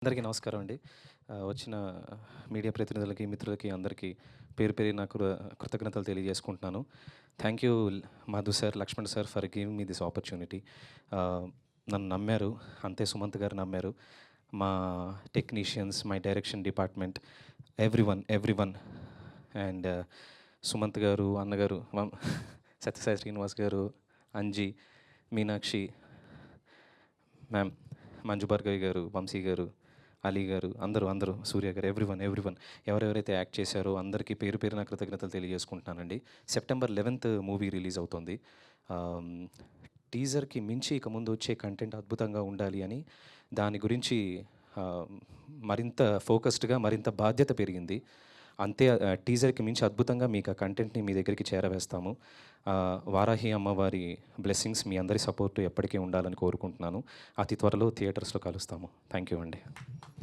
అందరికీ నమస్కారం అండి. వచ్చిన మీడియా ప్రతినిధులకి, మిత్రులకి అందరికీ పేరు పేరున కృతజ్ఞతలు తెలియజేసుకుంటున్నాను. Thank you Madhu sir, Lakshman sir for giving me this opportunity. నన్ను నమ్మారు, అంతే సుమంత్ గారు నమ్మారు. మా technicians, my direction department, everyone and Sumanth garu, అన్నగారు, సత్యసాయి శ్రీనివాస్ గారు, అంజీ, మీనాక్షి మ్యామ్, మంజు భార్గవి గారు, వంశీ గారు, అలీ గారు, అందరూ సూర్య గారు, ఎవ్రీవన్ ఎవరెవరైతే యాక్ట్ చేశారో అందరికీ పేరు పేరున కృతజ్ఞతలు తెలియజేసుకుంటున్నానండి. సెప్టెంబర్ 11th మూవీ రిలీజ్ అవుతుంది. టీజర్కి మించి ఇక ముందు వచ్చే కంటెంట్ అద్భుతంగా ఉండాలి అని దాని గురించి మరింత ఫోకస్డ్గా, మరింత బాధ్యత పెరిగింది. అంతే టీజర్కి మించి అద్భుతంగా మీకు ఆ కంటెంట్ని మీ దగ్గరికి చేరవేస్తాము. వారాహి అమ్మవారి బ్లెస్సింగ్స్, మీ అందరి సపోర్టు ఎప్పటికీ ఉండాలని కోరుకుంటున్నాను. అతి త్వరలో థియేటర్స్లో కలుస్తాము. థ్యాంక్ యూ అండి.